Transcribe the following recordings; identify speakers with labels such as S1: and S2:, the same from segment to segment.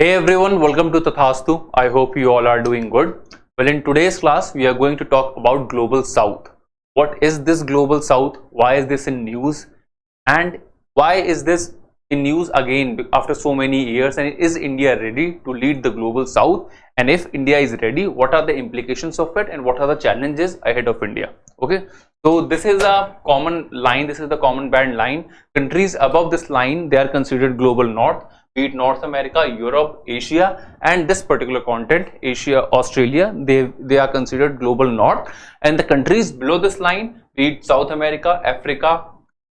S1: Hey everyone, welcome to Tathastu. I hope you all are doing good. Well, in today's class, we are going to talk about Global South. What is this Global South? Why is this in news? And why is this in news again after so many years? And is India ready to lead the Global South? And if India is ready, what are the implications of it? And what are the challenges ahead of India? Okay. So this is a common line. This is the common band line. Countries above this line, they are considered Global North. Be it North America, Europe, Asia, and this particular continent, Asia, Australia, they are considered Global North. And the countries below this line, be it South America, Africa,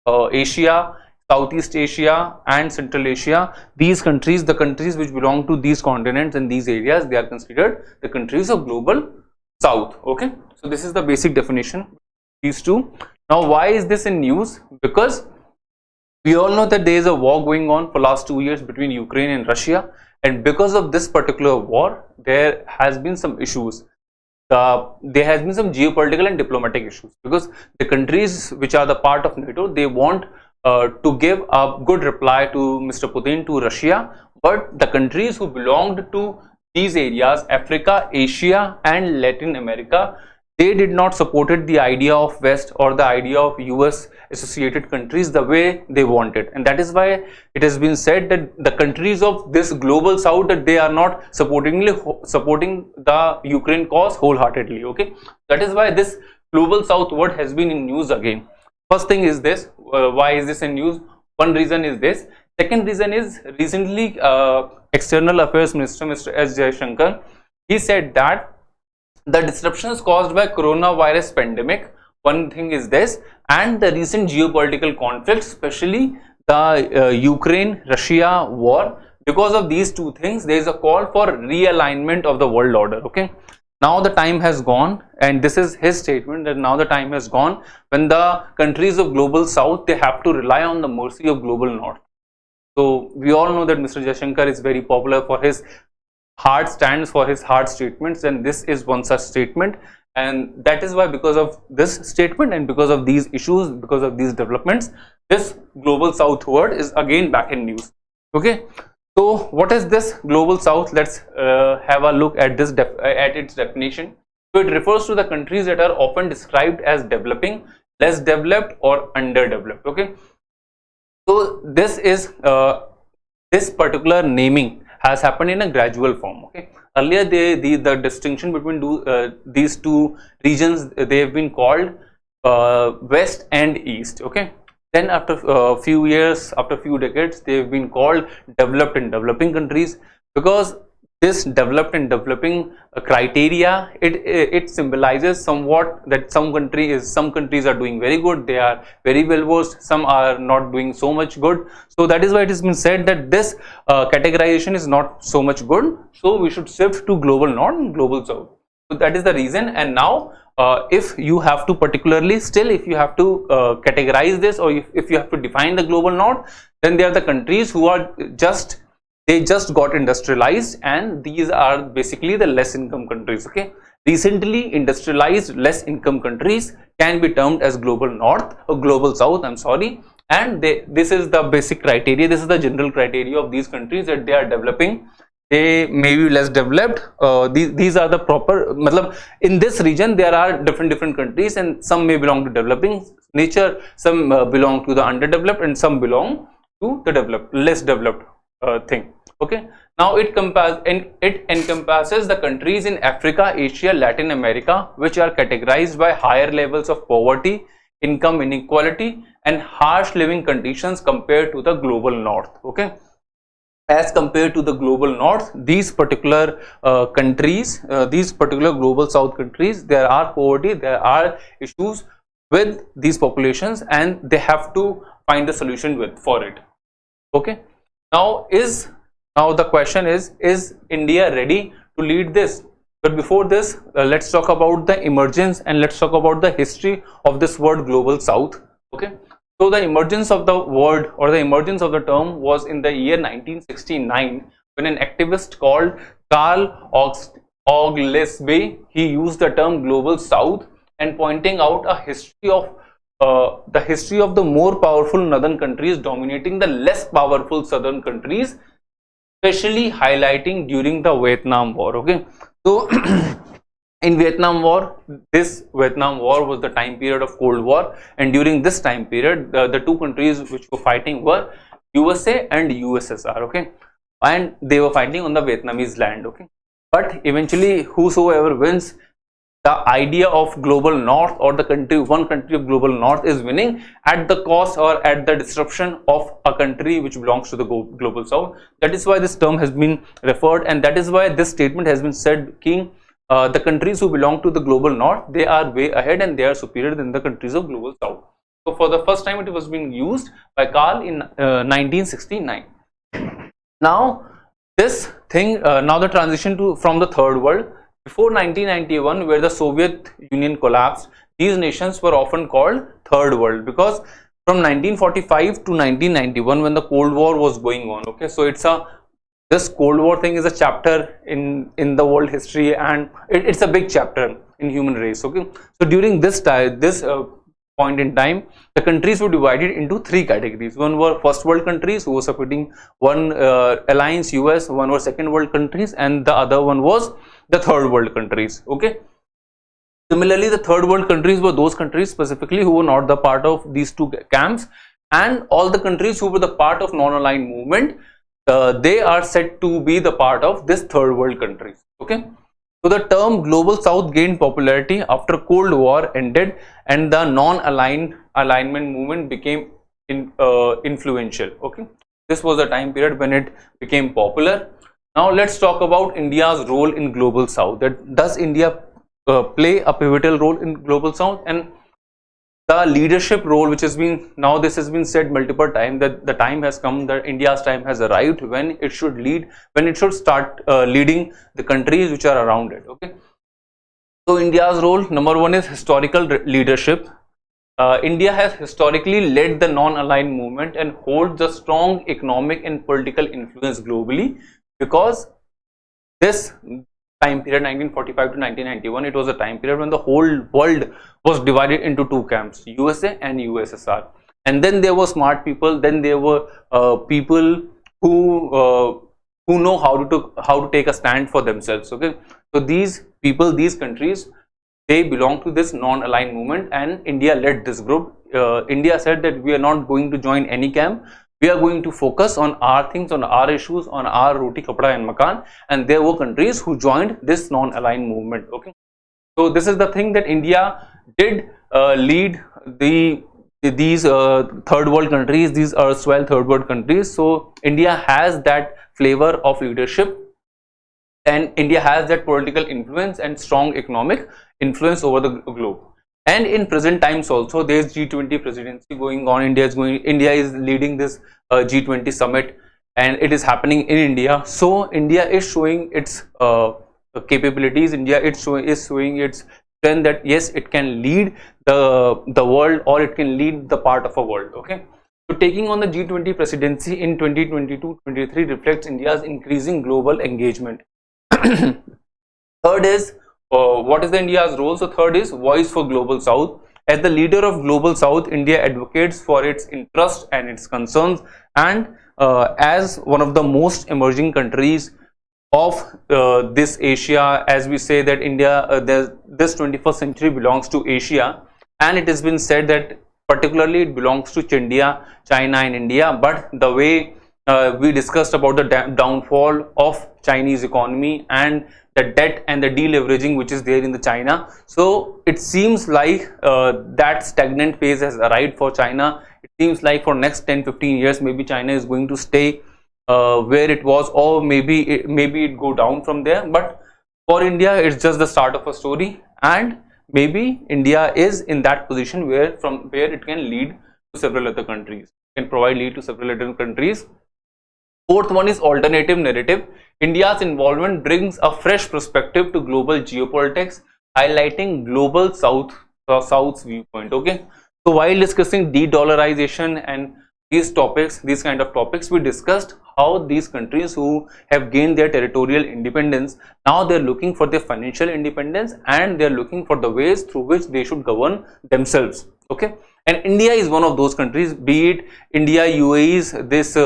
S1: Asia, Southeast Asia, and Central Asia, these countries, the countries which belong to these continents and these areas, they are considered the countries of Global South. Okay, so this is the basic definition. These two. Now, why is this in news? Because we all know that there is a war going on for last 2 years between Ukraine and Russia, and because of this particular war, there has been some issues. There has been some geopolitical and diplomatic issues because the countries which are the part of NATO, they want to give a good reply to Mr. Putin, to Russia, but the countries who belonged to these areas, Africa, Asia, and Latin America, they did not supported the idea of West or the idea of US associated countries the way they wanted, and that is why it has been said that the countries of this Global South, that they are not supporting the Ukraine cause wholeheartedly. Okay, that is why this Global South word has been in news again. First thing is this, why is this in news? One reason is this. Second reason is recently External Affairs Minister Mr. S Jaishankar, he said that the disruptions caused by coronavirus pandemic, one thing is this, and the recent geopolitical conflicts, especially the Ukraine-Russia war, because of these two things, there is a call for realignment of the world order. Okay, now the time has gone, and this is his statement, that now the time has gone when the countries of Global South, they have to rely on the mercy of Global North. So we all know that Mr. Jaishankar is very popular for his hard stands, for his hard statements, and this is one such statement. And that is why, because of this statement and because of these issues, because of these developments, this Global South word is again back in news. Okay, so what is this Global South? Let's have a look at this at its definition. So it refers to the countries that are often described as developing, less developed, or underdeveloped. Okay, so this is this particular naming has happened in a gradual form. Okay, earlier the distinction between these two regions, they have been called West and East. Okay, then after a few years, after few decades, they have been called developed and developing countries, because this developed and developing criteria, it symbolizes somewhat that some countries are doing very good, they are very well versed, some are not doing so much good. So that is why it has been said that this categorization is not so much good, so we should shift to Global North and Global South. So that is the reason. And now if you have to particularly, still if you have to categorize this, or if you have to define the Global North, then they are the countries who are they just got industrialized, and these are basically the less income countries. Okay, recently industrialized less income countries can be termed as Global North or Global South, I'm sorry, and this is the basic criteria, this is the general criteria of these countries, that they are developing, they may be less developed. These are the proper, in this region there are different countries, and some may belong to developing nature, some belong to the underdeveloped, and some belong to the developed, less developed thing. Okay, now it encompasses the countries in Africa, Asia, Latin America, which are categorized by higher levels of poverty, income inequality, and harsh living conditions compared to the Global North. Okay, as compared to the Global North, these particular countries, these particular Global South countries, there are poverty, there are issues with these populations, and they have to find the solution for it. Okay, now the question is India ready to lead this? But before this, let's talk about the emergence, and let's talk about the history of this word Global South. Okay, so the emergence of the word, or the emergence of the term, was in the year 1969, when an activist called Carl Oglesby, he used the term Global South, and pointing out a history of the more powerful northern countries dominating the less powerful southern countries, especially highlighting during the Vietnam War. Okay, so in Vietnam War, this Vietnam War was the time period of Cold War, and during this time period, the two countries which were fighting were USA and USSR. Okay, and they were fighting on the Vietnamese land. Okay, but eventually, whosoever wins, the idea of global north, or the country, one country of global north is winning at the cost or at the disruption of a country which belongs to the global south. That is why this term has been referred, and that is why this statement has been said, King. The countries who belong to the global north, they are way ahead and they are superior than the countries of global south. So for the first time it was being used by Karl in 1969. Now this thing, now the transition to from the third world. Before 1991, where the Soviet Union collapsed, these nations were often called third world, because from 1945 to 1991, when the Cold War was going on. Okay, so this Cold War thing is a chapter in the world history, and it's a big chapter in human race. Okay, so during this time, point in time, the countries were divided into three categories. One were first world countries who were supporting one alliance, US. One were second world countries, and the other one was the third world countries. Okay, similarly, the third world countries were those countries specifically who were not the part of these two camps, and all the countries who were the part of non-aligned movement, they are said to be the part of this third world countries. Okay, so the term global south gained popularity after Cold War ended and the non-alignment movement became influential. Okay, this was the time period when it became popular. Now let's talk about India's role in global south. That does India play a pivotal role in global south, and the leadership role, which has been, now this has been said multiple times, that the time has come, that India's time has arrived when it should lead, when it should start leading the countries which are around it. Okay, so India's role, number one, is historical leadership. India has historically led the non-aligned movement and holds a strong economic and political influence globally, because this time period 1945 to 1991, it was a time period when the whole world was divided into two camps, USA and USSR. And then there were smart people, then there were people who know how to take a stand for themselves. Okay, so these people, these countries, they belong to this non-aligned movement, and India led this group. India said that we are not going to join any camp. We are going to focus on our things, on our issues, on our roti, kapda and makan, and there were countries who joined this non-aligned movement. Okay, so this is the thing, that India did lead these third world countries, these erstwhile third world countries. So India has that flavor of leadership, and India has that political influence and strong economic influence over the globe. And in present times also, there is G20 presidency going on. India is leading this G20 summit, and it is happening in India. So India is showing its capabilities. India is showing its strength, that yes, it can lead the world, or it can lead the part of a world. Okay, so taking on the G20 presidency in 2022-23 reflects India's increasing global engagement. Third is, what is the India's role? So third is voice for global south. As the leader of global south, India advocates for its interests and its concerns, and as one of the most emerging countries of this Asia, as we say that India, this 21st century belongs to Asia, and it has been said that particularly it belongs to China and India. But the way we discussed about the downfall of Chinese economy and the debt and the deleveraging which is there in the China, so it seems like that stagnant phase has arrived for China. It seems like for next 10-15 years maybe China is going to stay where it was, or maybe it go down from there. But for India, it's just the start of a story, and maybe India is in that position where it can lead to several other countries, can provide lead to several other countries. Fourth one is alternative narrative. India's involvement brings a fresh perspective to global geopolitics, highlighting global South's viewpoint. Okay, so while discussing de-dollarization and these kind of topics, we discussed how these countries who have gained their territorial independence, now they're looking for their financial independence, and they're looking for the ways through which they should govern themselves. Okay, and India is one of those countries, be it India, UAE's this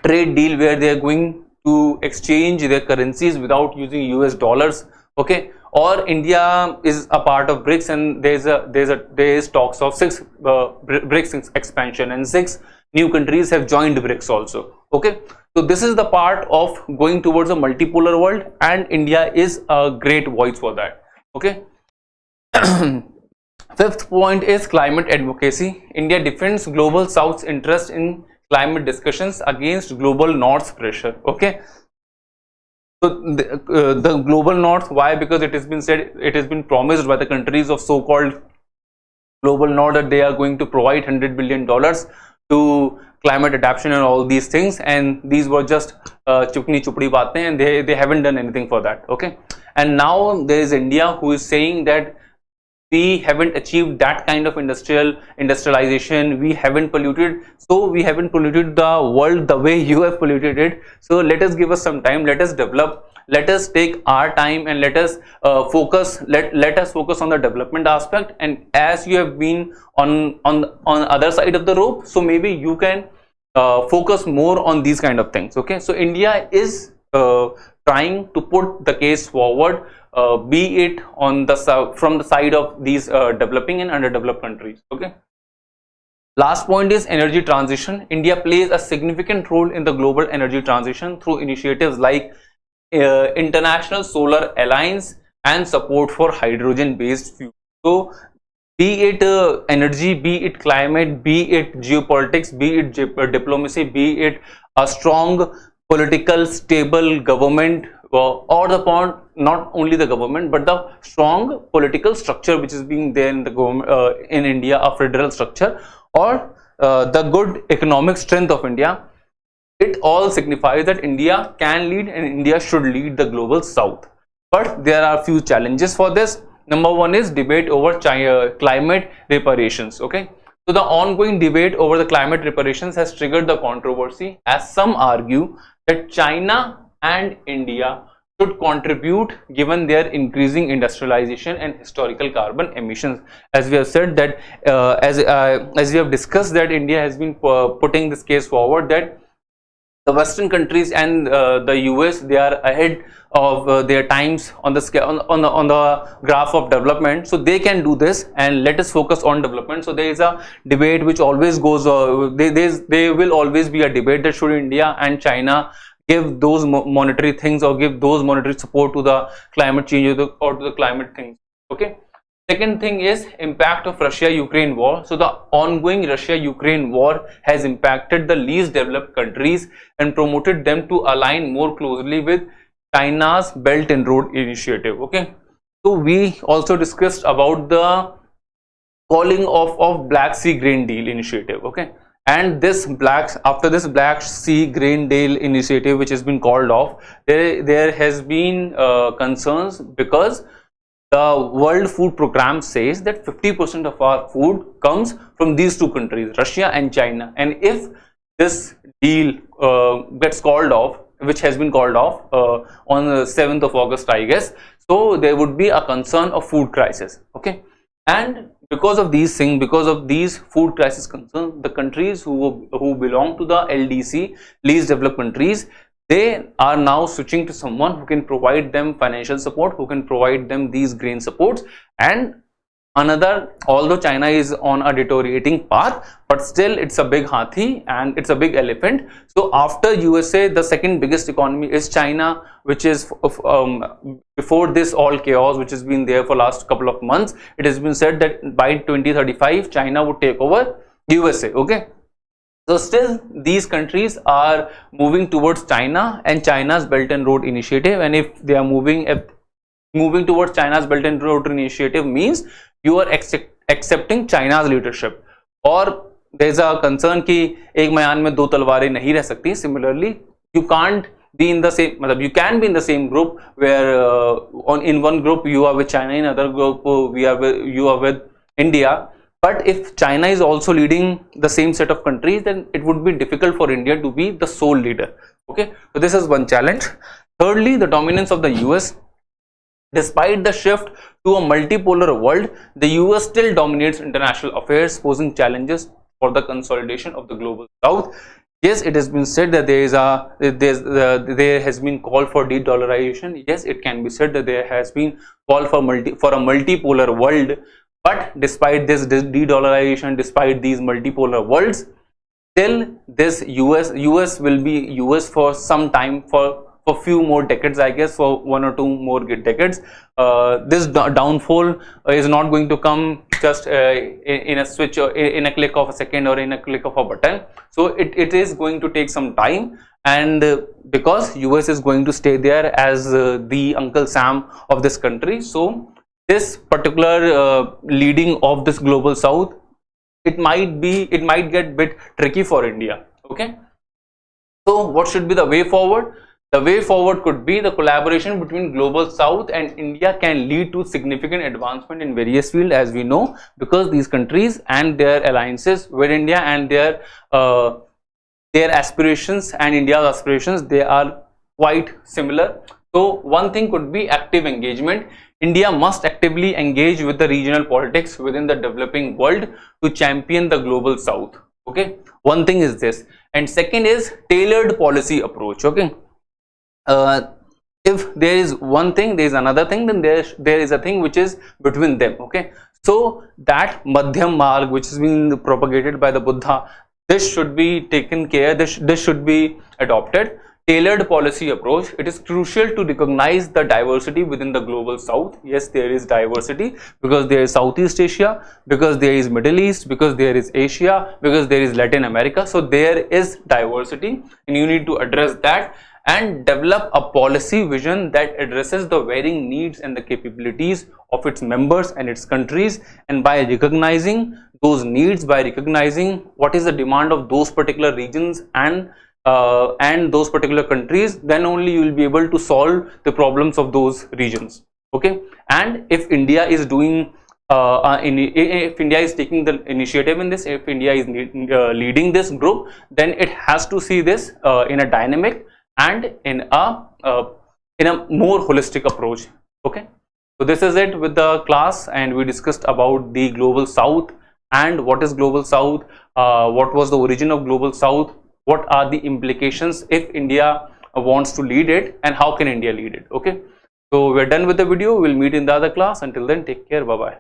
S1: trade deal where they are going to exchange their currencies without using US dollars. Okay, or India is a part of BRICS, and there is talks of 6 BRICS expansion, and 6 new countries have joined BRICS also. Okay, so this is the part of going towards a multipolar world, and India is a great voice for that. Okay. Fifth point is climate advocacy. India defends global South's interest in climate discussions against global North's pressure. Okay. So the global North, why? Because it has been said, it has been promised by the countries of so-called global North that they are going to provide $100 billion to climate adaptation and all these things, and these were just chupni chupdi baatein, and they haven't done anything for that. Okay, and now there is India who is saying that we haven't achieved that kind of industrialization, we haven't polluted, so we haven't polluted the world the way you have polluted it. So let us give us some time, let us develop, let us take our time, and let us focus on the development aspect. And as you have been on other side of the rope, so maybe you can focus more on these kind of things. Okay, so India is trying to put the case forward, be it on the from the side of these developing and underdeveloped countries. Okay. Last point is energy transition. India plays a significant role in the global energy transition through initiatives like International Solar Alliance and support for hydrogen-based fuel. So, be it energy, be it climate, be it geopolitics, be it diplomacy, be it a strong political stable government, or the point, not only the government but the strong political structure which is being there in the government in India, a federal structure, or the good economic strength of India, it all signifies that India can lead and India should lead the global South. But there are few challenges for this. Number one is debate over climate reparations. Okay, so the ongoing debate over the climate reparations has triggered the controversy, as some argue that China and India should contribute given their increasing industrialization and historical carbon emissions. As we have said that as we have discussed that India has been putting this case forward that the Western countries and the US, they are ahead of their times on the scale on the graph of development, so they can do this, and let us focus on development. So there is a debate which always goes there will always be a debate that should India and China give those monetary things or give those monetary support to the climate change or to the climate things. Okay. Second thing is impact of Russia-Ukraine war. So the ongoing Russia-Ukraine war has impacted the least developed countries and promoted them to align more closely with China's Belt and Road Initiative. Okay, so we also discussed about the calling of Black Sea Grain Deal Initiative. Okay, and after this Black Sea Grain Deal Initiative which has been called off, there has been concerns because the World Food Program says that 50% of our food comes from these two countries, Russia and China. And if this deal gets called off, which has been called off on the 7th of August, I guess, so there would be a concern of food crisis. Okay, and because of these things, because of these food crisis concerns, the countries who belong to the LDC, least developed countries, they are now switching to someone who can provide them financial support, who can provide them these grain supports. And another, although China is on a deteriorating path, but still it's a big hathi and it's a big elephant. So after USA, the second biggest economy is China, which is before this all chaos which has been there for last couple of months, it has been said that by 2035 China would take over USA. Okay, so still these countries are moving towards China and China's Belt and Road Initiative. And if they are moving towards China's Belt and Road Initiative, means you are accepting China's leadership. Or there is a concern कि एक म्यान में दो तलवारें नहीं रह सकती. Similarly, you can't be in the same, you can be in the same group where in one group you are with China, in another group you are with India. But if China is also leading the same set of countries, then it would be difficult for India to be the sole leader. Okay, so this is one challenge. Thirdly, the dominance of the US. Despite the shift to a multipolar world, the US still dominates international affairs, posing challenges for the consolidation of the global South. Yes, it has been said that there has been call for de-dollarization. Yes, it can be said that there has been call for a multipolar world. But despite this de-dollarization, despite these multipolar worlds, still this US will be US for some time, for few more decades, I guess, for 1 or 2 more decades. This downfall is not going to come just in a switch, or in a click of a second, or in a click of a button. So it is going to take some time, and because US is going to stay there as the Uncle Sam of this country, so this particular leading of this global South, it might get bit tricky for India. Okay, so what should be the way forward? The way forward could be the collaboration between global South and India can lead to significant advancement in various fields, as we know, because these countries and their alliances with India and their aspirations and India's aspirations, they are quite similar. So one thing could be active engagement. India must actively engage with the regional politics within the developing world to champion the global South. Okay, one thing is this, and second is tailored policy approach. Okay, if there is one thing, there is another thing, then there is a thing which is between them. Okay, so that madhyam marg which is being propagated by the Buddha, this should be taken care, this should be adopted. Tailored policy approach. It is crucial to recognize the diversity within the global South. Yes, there is diversity because there is Southeast Asia, because there is Middle East, because there is Asia, because there is Latin America. So there is diversity, and you need to address that and develop a policy vision that addresses the varying needs and the capabilities of its members and its countries. And by recognizing those needs, by recognizing what is the demand of those particular regions and those particular countries, then only you will be able to solve the problems of those regions. Okay, and if India is doing if India is taking the initiative in this, if India is leading this group, then it has to see this in a dynamic and in a more holistic approach. Okay, so this is it with the class, and we discussed about the global South and what is global South, what was the origin of global South, what are the implications if India wants to lead it, and how can India lead it. Okay, so we're done with the video. We'll meet in the other class. Until then, take care. Bye bye.